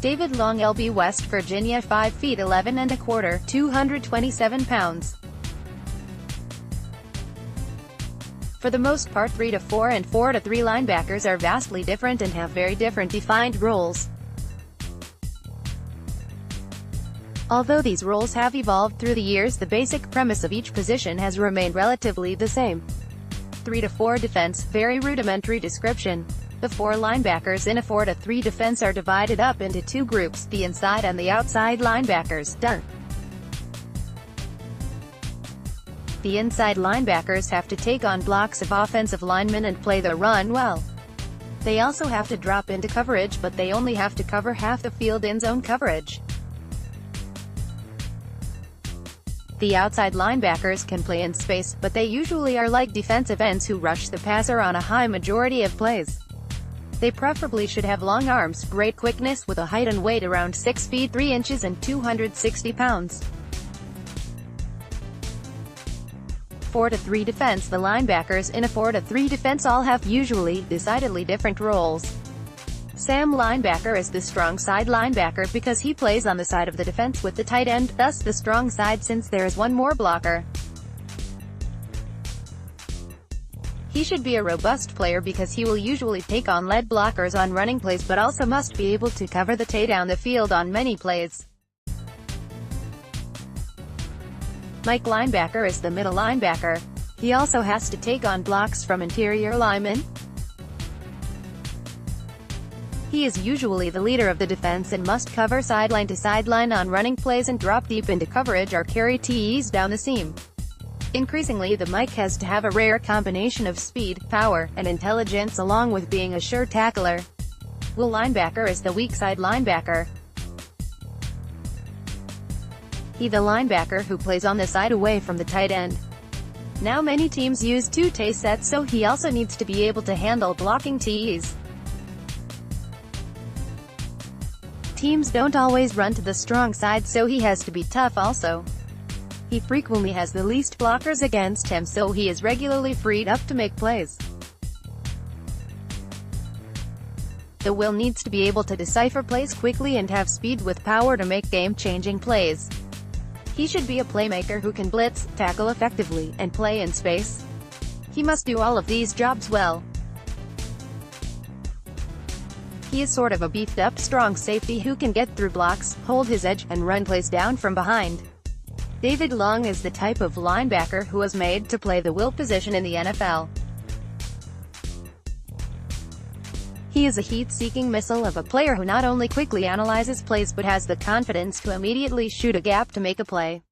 David Long, LB, West Virginia, 5 feet 11 and a quarter, 227 pounds. For the most part, 3-4 and 4-3 linebackers are vastly different and have very different defined roles. Although these roles have evolved through the years, the basic premise of each position has remained relatively the same. 3-4 defense, very rudimentary description. The 4 linebackers in a 4-3 defense are divided up into 2 groups, the inside and the outside linebackers. The inside linebackers have to take on blocks of offensive linemen and play the run well. They also have to drop into coverage, but they only have to cover half the field in zone coverage. The outside linebackers can play in space, but they usually are like defensive ends who rush the passer on a high majority of plays. They preferably should have long arms, great quickness with a height and weight around 6 feet 3 inches and 260 pounds. 4-3 defense. The linebackers in a 4-3 defense all have usually decidedly different roles. Sam linebacker is the strong side linebacker because he plays on the side of the defense with the tight end, thus the strong side since there is one more blocker. He should be a robust player because he will usually take on lead blockers on running plays but also must be able to cover the tie down the field on many plays. Mike linebacker is the middle linebacker. He also has to take on blocks from interior linemen. He is usually the leader of the defense and must cover sideline to sideline on running plays and drop deep into coverage or carry TEs down the seam. Increasingly, the Mike has to have a rare combination of speed, power, and intelligence along with being a sure tackler. Will linebacker is the weak side linebacker. He the linebacker who plays on the side away from the tight end. Now many teams use 2 tie sets, so he also needs to be able to handle blocking TEs. Teams don't always run to the strong side, so he has to be tough also. He frequently has the least blockers against him, so he is regularly freed up to make plays. The will needs to be able to decipher plays quickly and have speed with power to make game-changing plays. He should be a playmaker who can blitz, tackle effectively, and play in space. He must do all of these jobs well. He is sort of a beefed-up strong safety who can get through blocks, hold his edge, and run plays down from behind. David Long is the type of linebacker who was made to play the will position in the NFL. He is a heat-seeking missile of a player who not only quickly analyzes plays but has the confidence to immediately shoot a gap to make a play.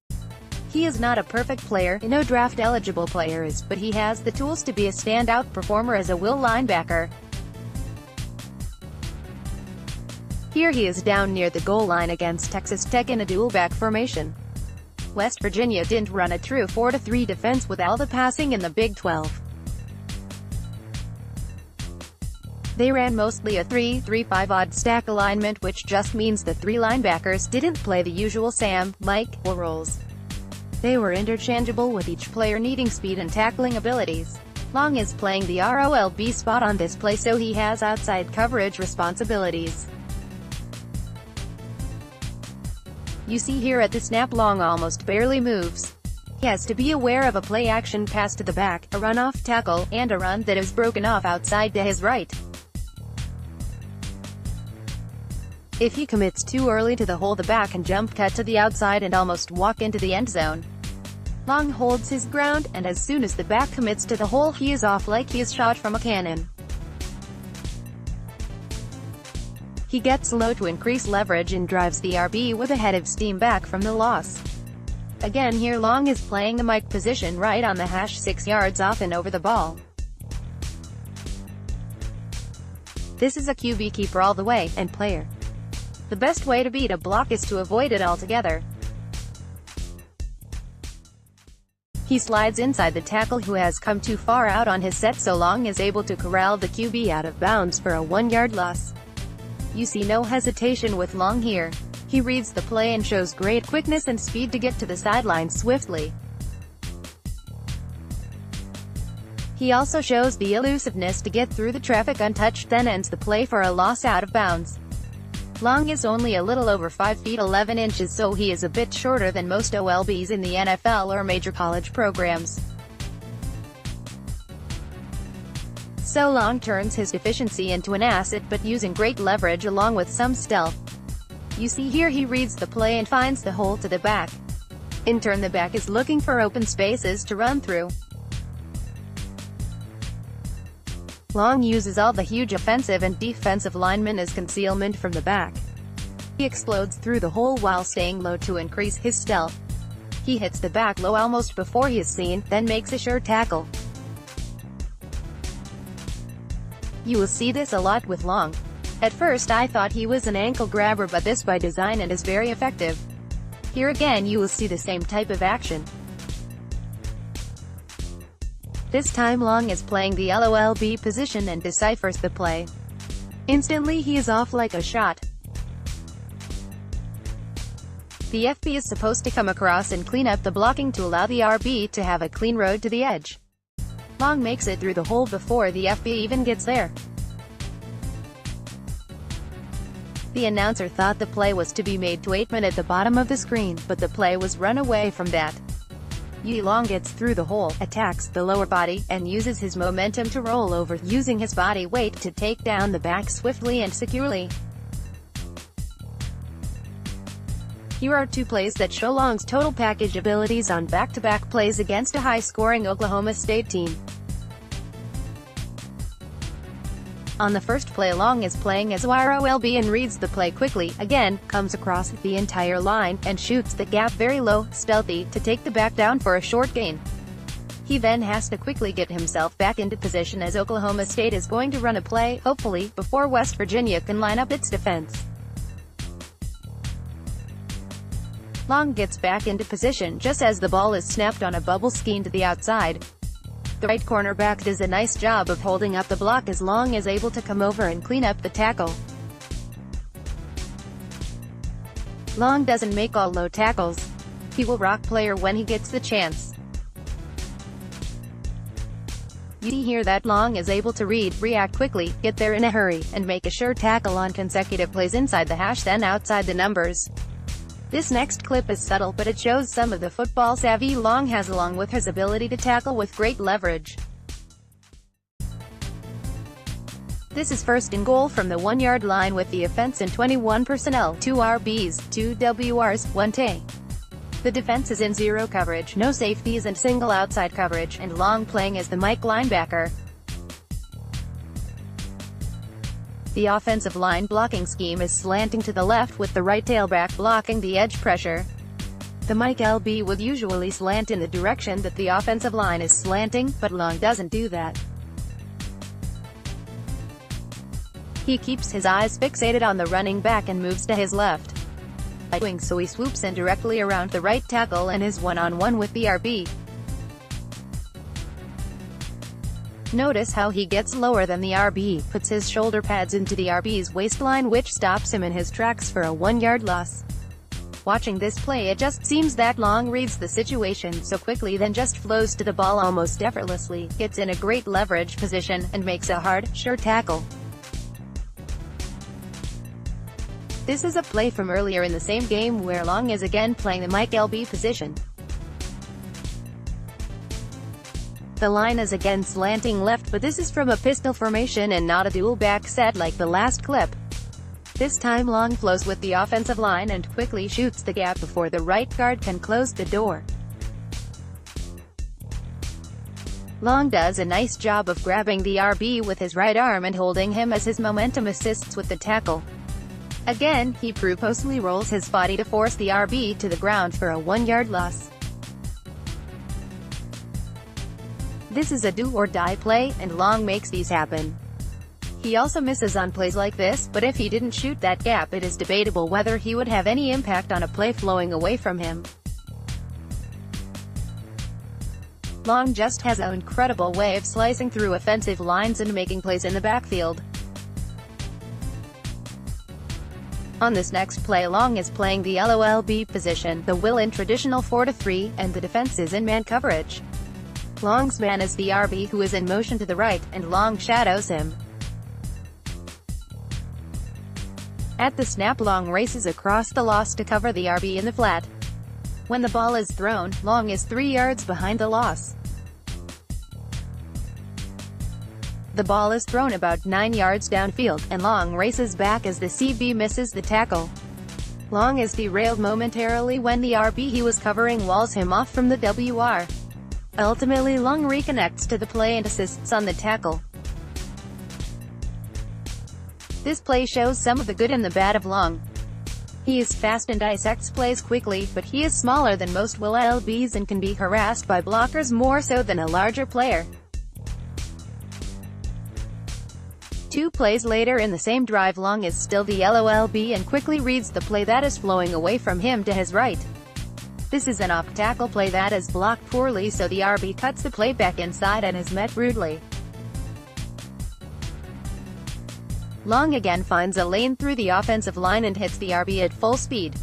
He is not a perfect player, no draft-eligible player is, but he has the tools to be a standout performer as a will linebacker. Here he is down near the goal line against Texas Tech in a dual-back formation. West Virginia didn't run a true 4-3 defense with all the passing in the Big 12. They ran mostly a 3-3-5 odd stack alignment, which just means the 3 linebackers didn't play the usual Sam, Mike, or roles. They were interchangeable with each player needing speed and tackling abilities. Long is playing the ROLB spot on this play, so he has outside coverage responsibilities. You see here at the snap Long almost barely moves. He has to be aware of a play-action pass to the back, a run-off tackle, and a run that is broken off outside to his right. If he commits too early to the hole, the back can jump cut to the outside and almost walk into the end zone. Long holds his ground, and as soon as the back commits to the hole, he is off like he is shot from a cannon. He gets low to increase leverage and drives the RB with a head of steam back from the loss. Again here Long is playing the Mike position right on the hash 6 yards off and over the ball. This is a QB keeper all the way, and player. The best way to beat a block is to avoid it altogether. He slides inside the tackle who has come too far out on his set, so Long is able to corral the QB out of bounds for a 1-yard loss. You see no hesitation with Long here. He reads the play and shows great quickness and speed to get to the sideline swiftly. He also shows the elusiveness to get through the traffic untouched, then ends the play for a loss out of bounds. Long is only a little over 5 feet 11 inches, so he is a bit shorter than most OLBs in the NFL or major college programs. So Long turns his deficiency into an asset, but using great leverage along with some stealth. You see here he reads the play and finds the hole to the back. In turn, the back is looking for open spaces to run through. Long uses all the huge offensive and defensive linemen as concealment from the back. He explodes through the hole while staying low to increase his stealth. He hits the back low almost before he is seen, then makes a sure tackle. You will see this a lot with Long. At first I thought he was an ankle grabber, but this by design and is very effective. Here again you will see the same type of action. This time Long is playing the LOLB position and deciphers the play. Instantly he is off like a shot. The FB is supposed to come across and clean up the blocking to allow the RB to have a clean road to the edge. Long makes it through the hole before the FB even gets there. The announcer thought the play was to be made to 8-man at the bottom of the screen, but the play was run away from that. Long gets through the hole, attacks the lower body, and uses his momentum to roll over, using his body weight to take down the back swiftly and securely. Here are two plays that show Long's total package abilities on back-to-back plays against a high-scoring Oklahoma State team. On the first play, Long is playing as ROLB and reads the play quickly, again, comes across the entire line, and shoots the gap very low, stealthy, to take the back down for a short gain. He then has to quickly get himself back into position as Oklahoma State is going to run a play, hopefully, before West Virginia can line up its defense. Long gets back into position just as the ball is snapped on a bubble screen to the outside. The right cornerback does a nice job of holding up the block as Long is able to come over and clean up the tackle. Long doesn't make all low tackles. He will rock player when he gets the chance. You see here that Long is able to react quickly, get there in a hurry, and make a sure tackle on consecutive plays inside the hash then outside the numbers. This next clip is subtle, but it shows some of the football savvy Long has along with his ability to tackle with great leverage. This is first and goal from the 1-yard line with the offense in 21 personnel, 2 RBs, 2 WRs, 1 TE. The defense is in zero coverage, no safeties and single outside coverage, and Long playing as the Mike linebacker. The offensive line blocking scheme is slanting to the left with the right tailback blocking the edge pressure. The Mike LB would usually slant in the direction that the offensive line is slanting, but Long doesn't do that. He keeps his eyes fixated on the running back and moves to his left. By doing so he swoops in directly around the right tackle and is one-on-one with the RB. Notice how he gets lower than the RB, puts his shoulder pads into the RB's waistline, which stops him in his tracks for a 1-yard loss. Watching this play, it just seems that Long reads the situation so quickly then just flows to the ball almost effortlessly, gets in a great leverage position, and makes a hard, sure tackle. This is a play from earlier in the same game where Long is again playing the Mike LB position. The line is again slanting left, but this is from a pistol formation and not a dual back set like the last clip. This time Long flows with the offensive line and quickly shoots the gap before the right guard can close the door. Long does a nice job of grabbing the RB with his right arm and holding him as his momentum assists with the tackle. Again, he purposely rolls his body to force the RB to the ground for a 1-yard loss. This is a do-or-die play, and Long makes these happen. He also misses on plays like this, but if he didn't shoot that gap, it is debatable whether he would have any impact on a play flowing away from him. Long just has an incredible way of slicing through offensive lines and making plays in the backfield. On this next play, Long is playing the LOLB position, the will in traditional 4-3, and the defense is in man coverage. Long's man is the RB who is in motion to the right, and Long shadows him. At the snap, Long races across the loss to cover the RB in the flat. When the ball is thrown, Long is 3 yards behind the loss. The ball is thrown about 9 yards downfield, and Long races back as the CB misses the tackle. Long is derailed momentarily when the RB he was covering walls him off from the WR. Ultimately, Long reconnects to the play and assists on the tackle. This play shows some of the good and the bad of Long. He is fast and dissects plays quickly, but he is smaller than most LBs and can be harassed by blockers more so than a larger player. 2 plays later in the same drive, Long is still the LB and quickly reads the play that is flowing away from him to his right. This is an off-tackle play that is blocked poorly, so the RB cuts the play back inside and is met rudely. Long again finds a lane through the offensive line and hits the RB at full speed.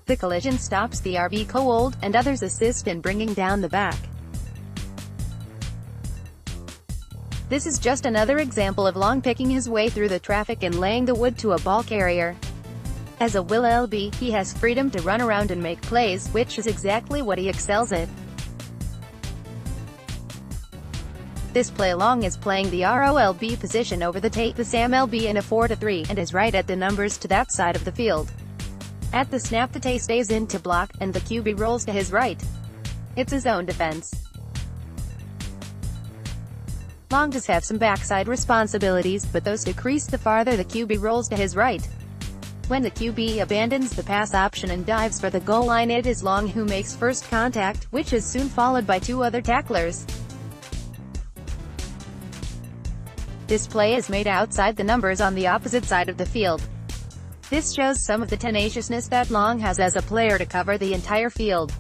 The collision stops the RB cold, and others assist in bringing down the back. This is just another example of Long picking his way through the traffic and laying the wood to a ball carrier. As a LB, he has freedom to run around and make plays, which is exactly what he excels at. This play, Long is playing the ROLB position over the Sam LB in a 4-3, and is right at the numbers to that side of the field. At the snap, the Tay stays in to block, and the QB rolls to his right. It's his own defense. Long does have some backside responsibilities, but those decrease the farther the QB rolls to his right. When the QB abandons the pass option and dives for the goal line, it is Long who makes first contact, which is soon followed by 2 other tacklers. This play is made outside the numbers on the opposite side of the field. This shows some of the tenaciousness that Long has as a player to cover the entire field.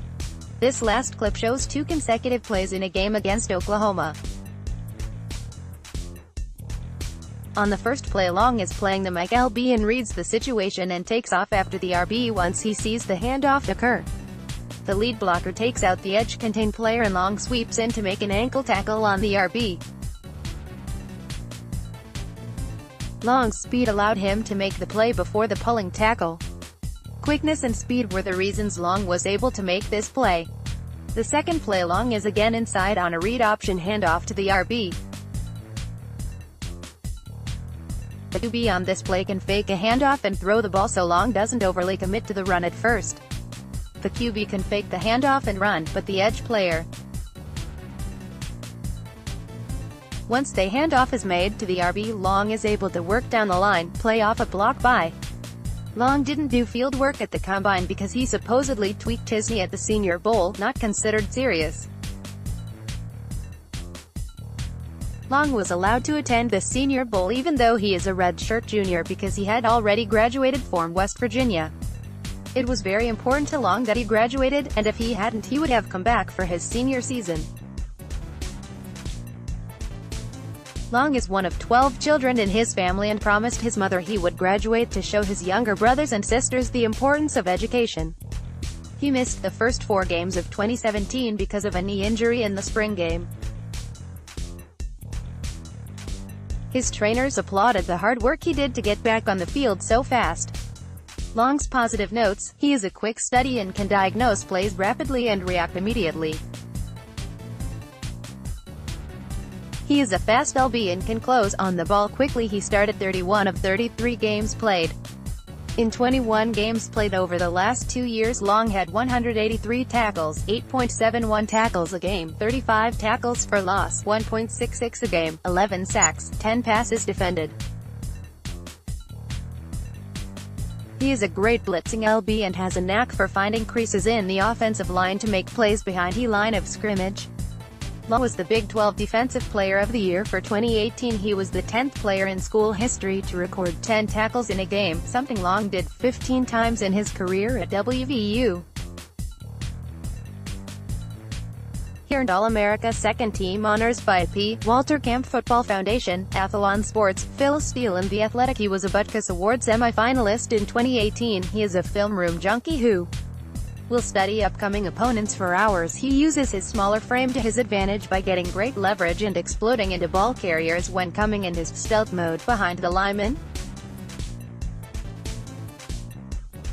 This last clip shows 2 consecutive plays in a game against Oklahoma. On the first play, Long is playing the Mike LB and reads the situation and takes off after the RB once he sees the handoff occur. The lead blocker takes out the edge-contained player and Long sweeps in to make an ankle tackle on the RB. Long's speed allowed him to make the play before the pulling tackle. Quickness and speed were the reasons Long was able to make this play. The second play, Long is again inside on a read option handoff to the RB. The QB on this play can fake a handoff and throw the ball so Long doesn't overly commit to the run at first. The QB can fake the handoff and run, but the edge player, once the handoff is made to the RB, Long is able to work down the line, play off a block by. Long didn't do field work at the combine because he supposedly tweaked his knee at the Senior Bowl, not considered serious. Long was allowed to attend the Senior Bowl even though he is a redshirt junior because he had already graduated from West Virginia. It was very important to Long that he graduated, and if he hadn't, he would have come back for his senior season. Long is one of 12 children in his family and promised his mother he would graduate to show his younger brothers and sisters the importance of education. He missed the first 4 games of 2017 because of a knee injury in the spring game. His trainers applauded the hard work he did to get back on the field so fast. Long's positive notes: he is a quick study and can diagnose plays rapidly and react immediately. He is a fast LB and can close on the ball quickly. He started 31 of 33 games played. In 21 games played over the last 2 years, Long had 183 tackles, 8.71 tackles a game, 35 tackles for loss, 1.66 a game, 11 sacks, 10 passes defended. He is a great blitzing LB and has a knack for finding creases in the offensive line to make plays behind the line of scrimmage. Long was the Big 12 Defensive Player of the Year for 2018. He was the 10th player in school history to record 10 tackles in a game, something Long did 15 times in his career at WVU. He earned All-America Second Team honors by P. Walter Camp Football Foundation, Athlon Sports, Phil Steele and The Athletic. He was a Butkus Award semi-finalist in 2018. He is a film room junkie who will study upcoming opponents for hours. He uses his smaller frame to his advantage by getting great leverage and exploding into ball carriers when coming in his stealth mode behind the lineman.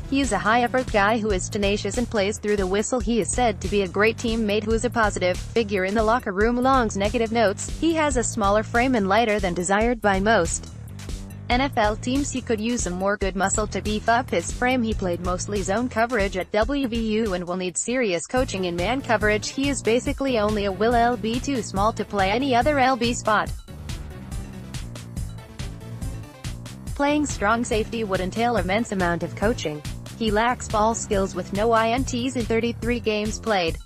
He is a high-effort guy who is tenacious and plays through the whistle. He is said to be a great teammate who is a positive figure in the locker room. Long's negative notes: he has a smaller frame and lighter than desired by most NFL teams. He could use some more good muscle to beef up his frame. He played mostly zone coverage at WVU and will need serious coaching in man coverage. He is basically only a Will LB, too small to play any other LB spot. Playing strong safety would entail immense amount of coaching. He lacks ball skills with no INTs in 33 games played.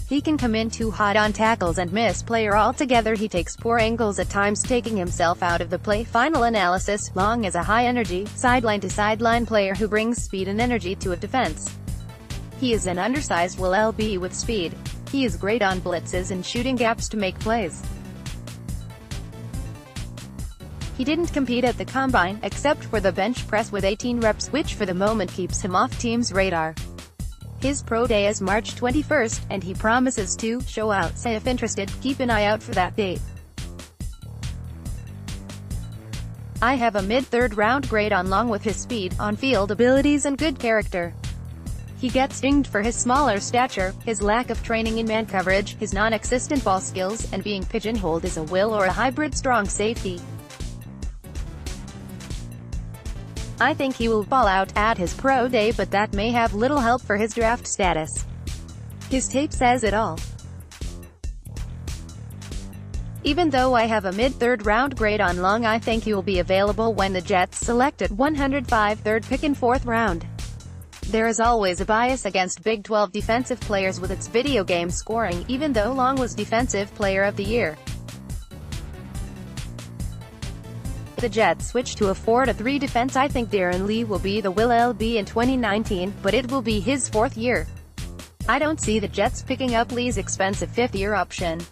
He can come in too hot on tackles and miss player altogether. He takes poor angles at times, taking himself out of the play. Final analysis: Long is a high-energy, sideline-to-sideline player who brings speed and energy to a defense. He is an undersized Will LB with speed. He is great on blitzes and shooting gaps to make plays. He didn't compete at the combine, except for the bench press with 18 reps, which for the moment keeps him off teams' radar. His pro day is March 21st, and he promises to show out. So if interested, keep an eye out for that date. I have a mid-third round grade on Long with his speed, on-field abilities and good character. He gets dinged for his smaller stature, his lack of training in man coverage, his non-existent ball skills, and being pigeonholed as a will or a hybrid strong safety. I think he will ball out at his pro day, but that may have little help for his draft status. His tape says it all. Even though I have a mid-third round grade on Long, I think he will be available when the Jets select at 105, third pick in 4th round. There is always a bias against Big 12 defensive players with its video game scoring, even though Long was Defensive Player of the Year. The Jets switch to a 4-3 defense. I think Darren Lee will be the Will LB in 2019, but it will be his 4th year. I don't see the Jets picking up Lee's expensive 5th-year option.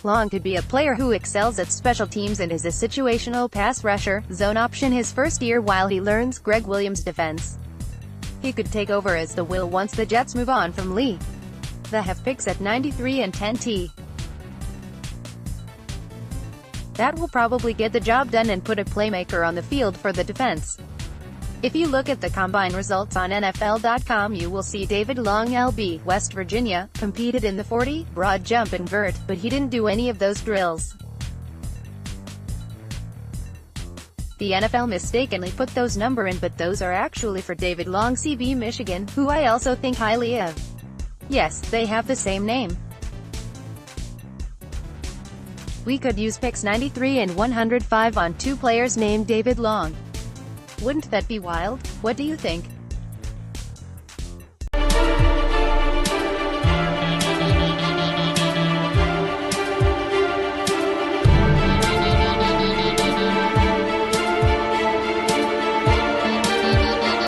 Long could be a player who excels at special teams and is a situational pass rusher, zone option his first year while he learns Greg Williams' defense. He could take over as the Will once the Jets move on from Lee. They have picks at 93 and 10T. That will probably get the job done and put a playmaker on the field for the defense. If you look at the combine results on NFL.com, you will see David Long, LB, West Virginia, competed in the 40, broad jump and vert, but he didn't do any of those drills. The NFL mistakenly put those numbers in, but those are actually for David Long, CB Michigan, who I also think highly of. Yes, they have the same name. We could use picks 93 and 105 on 2 players named David Long. Wouldn't that be wild? What do you think?